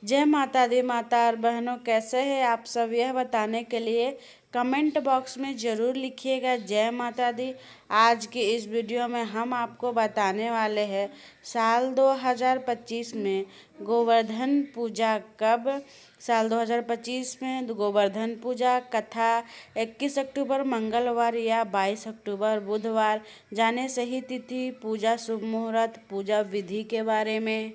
जय माता दी माता और बहनों, कैसे हैं आप सब? यह बताने के लिए कमेंट बॉक्स में ज़रूर लिखिएगा जय माता दी। आज की इस वीडियो में हम आपको बताने वाले हैं साल 2025 में गोवर्धन पूजा कब। साल 2025 में गोवर्धन पूजा कथा 21 अक्टूबर मंगलवार या 22 अक्टूबर बुधवार। जाने सही तिथि, पूजा शुभ मुहूर्त, पूजा विधि के बारे में।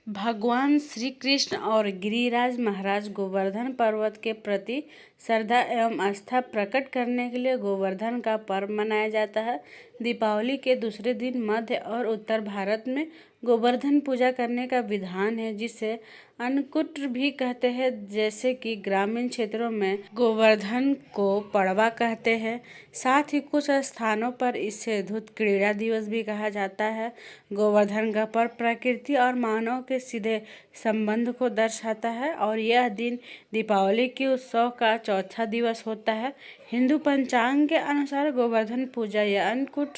भगवान श्री कृष्ण और गिरिराज महाराज गोवर्धन पर्वत के प्रति श्रद्धा एवं आस्था प्रकट करने के लिए गोवर्धन का पर्व मनाया जाता है। दीपावली के दूसरे दिन मध्य और उत्तर भारत में गोवर्धन पूजा करने का विधान है, जिसे अन्नकूट भी कहते हैं। जैसे कि ग्रामीण क्षेत्रों में गोवर्धन को पड़वा कहते हैं। साथ ही कुछ स्थानों पर इसे धूत क्रीड़ा दिवस भी कहा जाता है। गोवर्धन का पर्व प्रकृति और मानव के सीधे संबंध को दर्शाता है और यह दिन दीपावली के उत्सव का चौथा दिवस होता है। हिंदू पंचांग के अनुसार गोवर्धन पूजा या अन्नकूट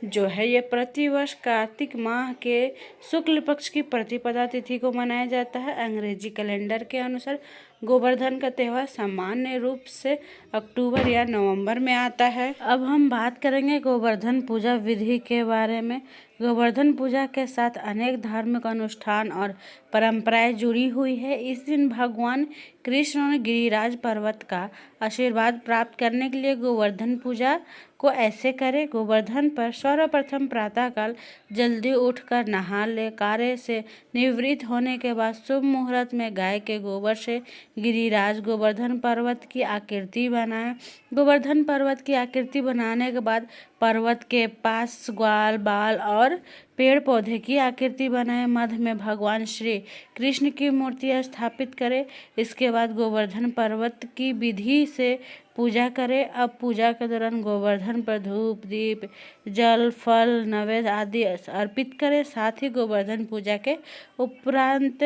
जो है ये प्रतिवर्ष कार्तिक माह के शुक्ल पक्ष की प्रतिपदा तिथि को मनाया जाता है। अंग्रेजी कैलेंडर के अनुसार गोवर्धन का त्यौहार सामान्य रूप से अक्टूबर या नवंबर में आता है। अब हम बात करेंगे गोवर्धन पूजा विधि के बारे में। गोवर्धन पूजा के साथ अनेक धार्मिक अनुष्ठान और परंपराएं जुड़ी हुई है। इस दिन भगवान कृष्ण ने गिरिराज पर्वत का आशीर्वाद प्राप्त करने के लिए गोवर्धन पूजा को ऐसे करें। गोवर्धन पर सर्वप्रथम प्रातःकाल जल्दी उठकर नहा ले। कार्य से निवृत्त होने के बाद शुभ मुहूर्त में गाय के गोबर से गिरिराज गोवर्धन पर्वत की आकृति बनाएं। गोवर्धन पर्वत की आकृति बनाने के बाद पर्वत के पास ग्वाल बाल और पेड़ पौधे की आकृति बनाएं। मध्य में भगवान श्री कृष्ण की मूर्ति स्थापित करें। इसके बाद गोवर्धन पर्वत की विधि से पूजा करें। अब पूजा के दौरान गोवर्धन पर धूप दीप जल फल नैवेद्य आदि अर्पित करें। साथ ही गोवर्धन पूजा के उपरांत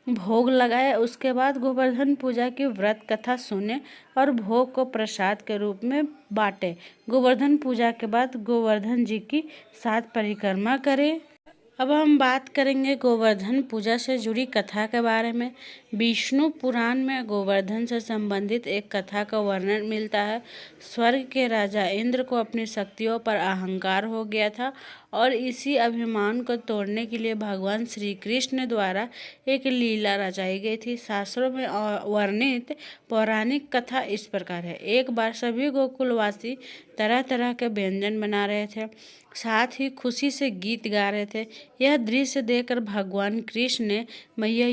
भोग लगाए। उसके बाद गोवर्धन पूजा की व्रत कथा सुने और भोग को प्रसाद के रूप में बांटे। गोवर्धन पूजा के बाद गोवर्धन जी की 7 परिक्रमा करें। अब हम बात करेंगे गोवर्धन पूजा से जुड़ी कथा के बारे में। विष्णु पुराण में गोवर्धन से संबंधित एक कथा का वर्णन मिलता है। स्वर्ग के राजा इंद्र को अपनी शक्तियों पर अहंकार हो गया था और इसी अभिमान को तोड़ने के लिए भगवान श्री कृष्ण द्वारा एक लीला रचाई गई थी। शास्त्रों में वर्णित पौराणिक कथा इस प्रकार है। एक बार सभी गोकुलवासी तरह तरह के व्यंजन बना रहे थे, साथ ही खुशी से गीत गा रहे थे। यह दृश्य देखकर भगवान कृष्ण ने मैया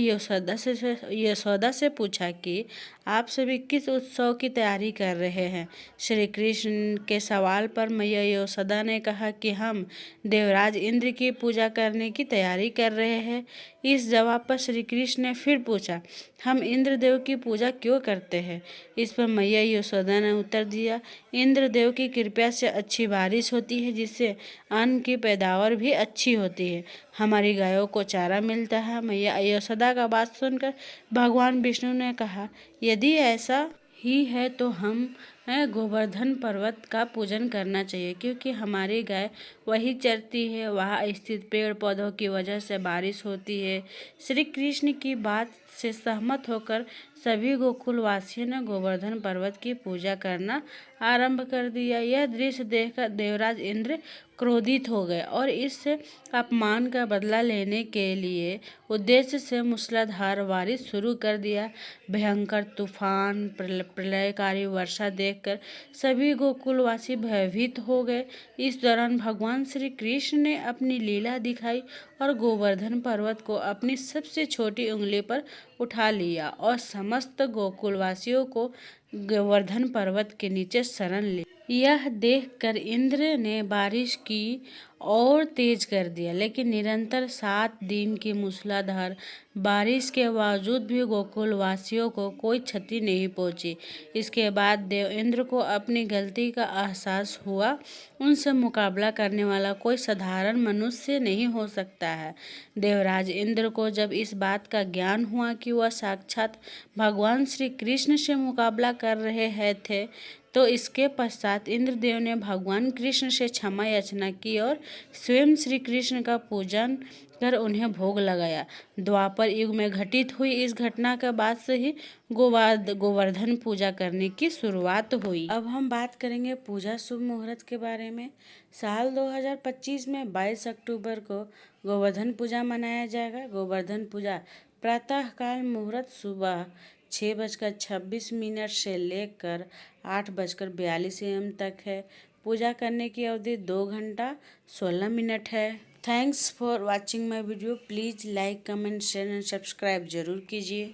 यशोदा से पूछा कि आप सभी किस उत्सव की तैयारी कर रहे हैं। श्री कृष्ण के सवाल पर मैया यशोदा ने कहा कि हम देवराज इंद्र की पूजा करने की तैयारी कर रहे हैं। इस जवाब पर श्री कृष्ण ने फिर पूछा, हम इंद्रदेव की पूजा क्यों करते हैं। इस पर मैया यशोदा ने उत्तर दिया, इंद्रदेव की कृपा से अच्छी बारिश होती है, जिससे अन्न की पैदावार भी अच्छी होती है। हमारी गायों को चारा मिलता है। मैया यशोदा का बात सुनकर भगवान विष्णु ने कहा, यदि ऐसा ही है तो हम गोवर्धन पर्वत का पूजन करना चाहिए, क्योंकि हमारी गाय वही चरती है। वहाँ स्थित पेड़ पौधों की वजह से बारिश होती है। श्री कृष्ण की बात से सहमत होकर सभी गोकुलवासियों ने गोवर्धन पर्वत की पूजा करना आरंभ कर दिया। यह दृश्य देखकर देवराज इंद्र क्रोधित हो गए और इस अपमान का बदला लेने के लिए उद्देश्य से मूसलाधार बारिश शुरू कर दिया। भयंकर तूफान प्रलयकारी वर्षा देखकर सभी गोकुलवासी भयभीत हो गए। इस दौरान भगवान श्री कृष्ण ने अपनी लीला दिखाई और गोवर्धन पर्वत को अपनी सबसे छोटी उंगली पर उठा लिया और समस्त गोकुलवासियों को गोवर्धन पर्वत के नीचे शरण ली। यह देखकर इंद्र ने बारिश की और तेज कर दिया, लेकिन निरंतर 7 दिन की मूसलाधार बारिश के बावजूद भी गोकुलवासियों को कोई क्षति नहीं पहुंची। इसके बाद देव इंद्र को अपनी गलती का एहसास हुआ। उनसे मुकाबला करने वाला कोई साधारण मनुष्य नहीं हो सकता है। देवराज इंद्र को जब इस बात का ज्ञान हुआ कि वह साक्षात भगवान श्री कृष्ण से मुकाबला कर रहे थे, तो इसके पश्चात इंद्रदेव ने भगवान कृष्ण से क्षमा याचना की और स्वयं श्री कृष्ण का पूजन कर उन्हें भोग लगाया। द्वापर युग में घटित हुई इस घटना के बाद से ही गोवर्धन पूजा करने की शुरुआत हुई। अब हम बात करेंगे पूजा शुभ मुहूर्त के बारे में। साल 2025 में 22 अक्टूबर को गोवर्धन पूजा मनाया जाएगा। गोवर्धन पूजा प्रातःकाल मुहूर्त सुबह 6:26 से लेकर 8:42 AM तक है। पूजा करने की अवधि 2 घंटा 16 मिनट है। Thanks for watching my video. Please like, comment, share and subscribe जरूर कीजिए।